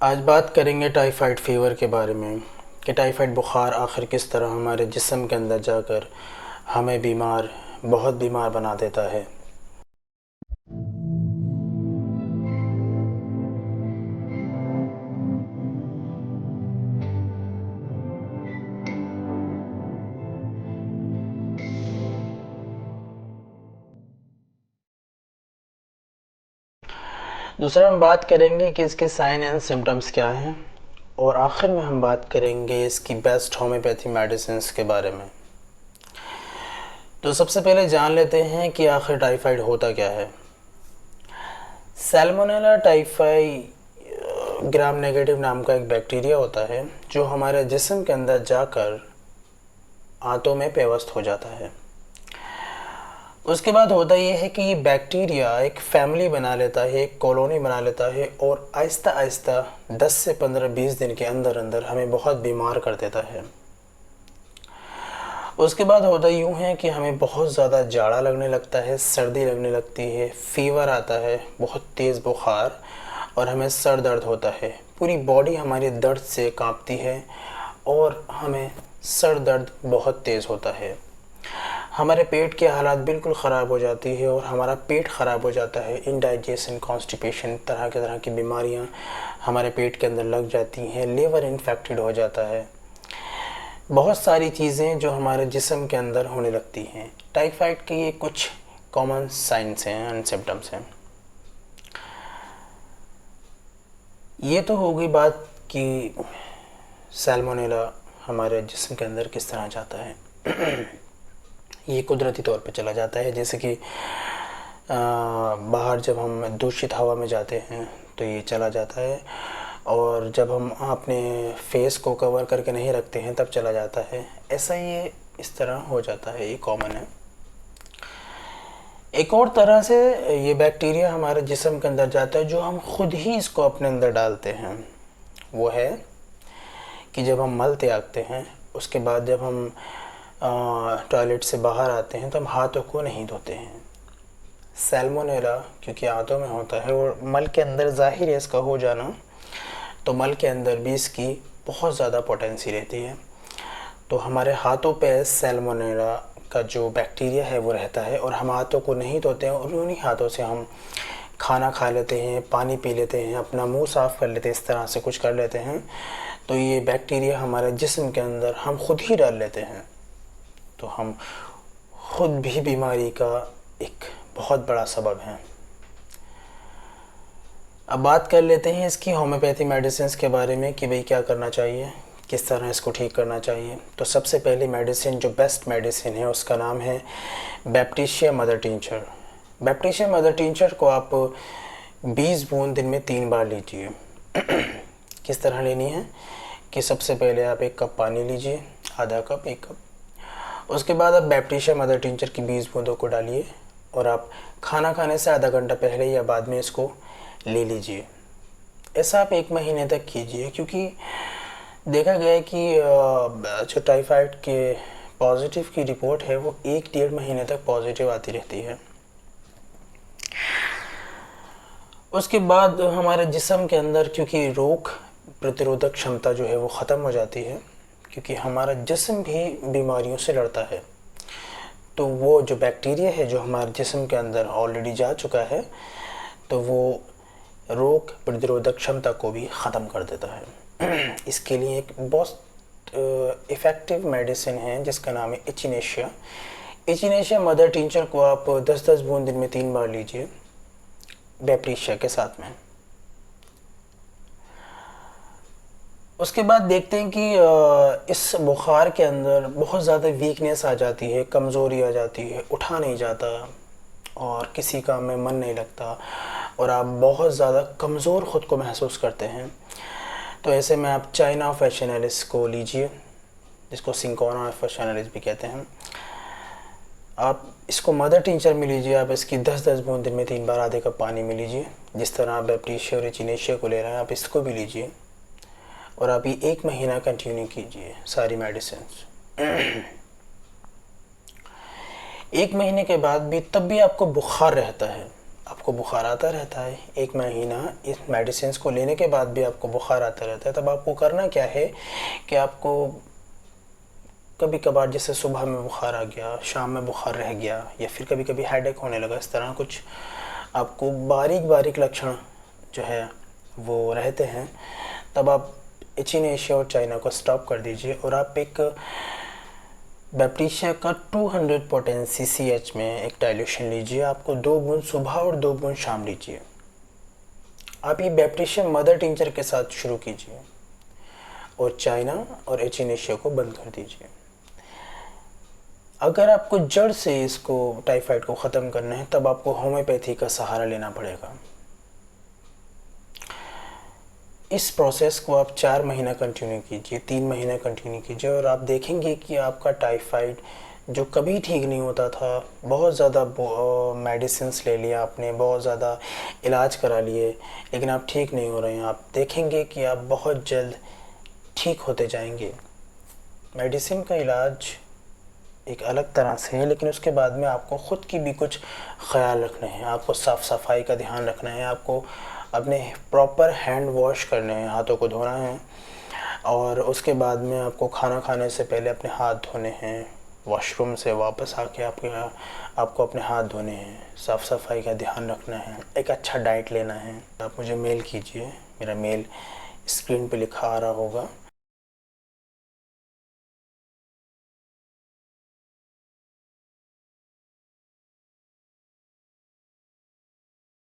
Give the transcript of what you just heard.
आज बात करेंगे टाइफाइड फ़ीवर के बारे में कि टाइफाइड बुखार आखिर किस तरह हमारे जिस्म के अंदर जाकर हमें बहुत बीमार बना देता है। दूसरा हम बात करेंगे कि इसके साइन एंड सिम्टम्स क्या हैं और आखिर में हम बात करेंगे इसकी बेस्ट होम्योपैथी मेडिसिन के बारे में। तो सबसे पहले जान लेते हैं कि आखिर टाइफाइड होता क्या है। सैल्मोनेला टाइफाई ग्राम नेगेटिव नाम का एक बैक्टीरिया होता है जो हमारे जिस्म के अंदर जाकर आंतों में पेवस्त हो जाता है। उसके बाद होता यह है कि ये बैक्टीरिया एक फैमिली बना लेता है, एक कॉलोनी बना लेता है और आहिस्ता आहिस्ता 10 से 15-20 दिन के अंदर अंदर हमें बहुत बीमार कर देता है। उसके बाद होता यूँ है कि हमें बहुत ज़्यादा जाड़ा लगने लगता है, सर्दी लगने लगती है, फीवर आता है, बहुत तेज़ बुखार और हमें सर दर्द होता है। पूरी बॉडी हमारी दर्द से कांपती है और हमें सर दर्द बहुत तेज़ होता है। हमारे पेट के हालात बिल्कुल ख़राब हो जाती है और हमारा पेट ख़राब हो जाता है। इंडाइजेशन, कॉन्स्टिपेशन, तरह की बीमारियां हमारे पेट के अंदर लग जाती हैं। लिवर इन्फेक्टेड हो जाता है। बहुत सारी चीज़ें जो हमारे जिस्म के अंदर होने लगती हैं। टाइफाइड के ये कुछ कॉमन साइंस हैं एंड सिम्टम्स हैं। ये तो हो गई बात कि सैल्मोनेला हमारे जिस्म के अंदर किस तरह जाता है। ये कुदरती तौर पे चला जाता है, जैसे कि बाहर जब हम दूषित हवा में जाते हैं तो ये चला जाता है और जब हम अपने फेस को कवर करके नहीं रखते हैं तब चला जाता है। ऐसा ये इस तरह हो जाता है, ये कॉमन है। एक और तरह से ये बैक्टीरिया हमारे जिस्म के अंदर जाता है जो हम खुद ही इसको अपने अंदर डालते हैं। वो है कि जब हम मल त्यागते हैं, उसके बाद जब हम टॉयलेट से बाहर आते हैं तो हम हाथों को नहीं धोते हैं। सैल्मोनेला क्योंकि हाथों में होता है और मल के अंदर ज़ाहिर है इसका हो जाना, तो मल के अंदर भी इसकी बहुत ज़्यादा पोटेंसी रहती है। तो हमारे हाथों पे सैल्मोनेला का जो बैक्टीरिया है वो रहता है और हम हाथों को नहीं धोते हैं और उन्हीं हाथों से हम खाना खा लेते हैं, पानी पी लेते हैं, अपना मुंह साफ़ कर लेते हैं, इस तरह से कुछ कर लेते हैं। तो ये बैक्टीरिया हमारे जिस्म के अंदर हम खुद ही डाल लेते हैं, तो हम खुद भी बीमारी का एक बहुत बड़ा सबब हैं। अब बात कर लेते हैं इसकी होम्योपैथी मेडिसिन के बारे में कि भाई क्या करना चाहिए, किस तरह इसको ठीक करना चाहिए। तो सबसे पहली मेडिसिन जो बेस्ट मेडिसिन है उसका नाम है बैप्टिशिया मदर टिंचर। बैप्टिशिया मदर टिंचर को आप 20 बूंद दिन में 3 बार लीजिए। किस तरह लेनी है कि सबसे पहले आप 1 कप पानी लीजिए, आधा कप, 1 कप। उसके बाद आप बैप्टिशिया मदर टिंचर की 20 बूंदों को डालिए और आप खाना खाने से आधा घंटा पहले या बाद में इसको ले लीजिए। ऐसा आप 1 महीने तक कीजिए, क्योंकि देखा गया है कि जो टाइफाइड के पॉजिटिव की रिपोर्ट है वो 1-1.5 महीने तक पॉजिटिव आती रहती है। उसके बाद हमारे जिस्म के अंदर क्योंकि रोग प्रतिरोधक क्षमता जो है वो ख़त्म हो जाती है, क्योंकि हमारा जिस्म भी बीमारियों से लड़ता है, तो वो जो बैक्टीरिया है जो हमारे जिस्म के अंदर ऑलरेडी जा चुका है तो वो रोग प्रतिरोधक क्षमता को भी ख़त्म कर देता है। इसके लिए एक बहुत इफ़ेक्टिव मेडिसिन है जिसका नाम है एचिनेशिया। एचिनेशिया मदर टिंचर को आप 10-10 बूंद दिन में 3 बार लीजिए बैप्टिशिया के साथ में। उसके बाद देखते हैं कि इस बुखार के अंदर बहुत ज़्यादा वीकनेस आ जाती है, कमज़ोरी आ जाती है, उठा नहीं जाता और किसी काम में मन नहीं लगता और आप बहुत ज़्यादा कमज़ोर ख़ुद को महसूस करते हैं। तो ऐसे में आप चाइना फैशनलिस को लीजिए, जिसको सिंकोना फैशनलिस भी कहते हैं। आप इसको मदर टिंचर में लीजिए। आप इसकी 10-10 बूंद दिन में 3 बार आधे कप पानी में लीजिए। जिस तरह आप बैप्टिशिया और एचिनेशिया को ले रहे हैं आप इसको भी लीजिए और आप ये 1 महीना कंटिन्यू कीजिए सारी मेडिसिन। 1 महीने के बाद भी तब भी आपको बुखार रहता है आपको बुखार आता रहता है, 1 महीना इस मेडिसिन को लेने के बाद भी आपको बुखार आता रहता है, तब आपको करना क्या है कि आपको कभी कभार जैसे सुबह में बुखार आ गया, शाम में बुखार रह गया, या फिर कभी कभी हेडेक होने लगा, इस तरह कुछ आपको बारीक बारीक लक्षण जो है वो रहते हैं, तब आप एचिनेशिया और चाइना को स्टॉप कर दीजिए और आप एक बैप्टीशिया का 200 पोटेंसी CH में एक डाइल्यूशन लीजिए। आपको 2 बूंद सुबह और 2 बूंद शाम लीजिए। आप ये बैप्टीशिया मदर टिंचर के साथ शुरू कीजिए और चाइना और एचिनेशिया को बंद कर दीजिए। अगर आपको जड़ से इसको टाइफाइड को ख़त्म करना है, तब आपको होम्योपैथी का सहारा लेना पड़ेगा। इस प्रोसेस को आप 4 महीना कंटिन्यू कीजिए, 3 महीना कंटिन्यू कीजिए, और आप देखेंगे कि आपका टाइफाइड जो कभी ठीक नहीं होता था, बहुत ज़्यादा मेडिसिन्स ले लिया आपने, बहुत ज़्यादा इलाज करा लिए, लेकिन आप ठीक नहीं हो रहे हैं, आप देखेंगे कि आप बहुत जल्द ठीक होते जाएंगे। मेडिसिन का इलाज एक अलग तरह से है, लेकिन उसके बाद में आपको ख़ुद की भी कुछ ख्याल रखना है, आपको साफ़ सफाई का ध्यान रखना है, आपको अपने प्रॉपर हैंड वॉश करने हैं, हाथों को धोना है, और उसके बाद में आपको खाना खाने से पहले अपने हाथ धोने हैं, वॉशरूम से वापस आके आपको अपने हाथ धोने हैं, साफ़ सफाई का ध्यान रखना है, एक अच्छा डाइट लेना है। आप मुझे मेल कीजिए, मेरा मेल स्क्रीन पे लिखा आ रहा होगा।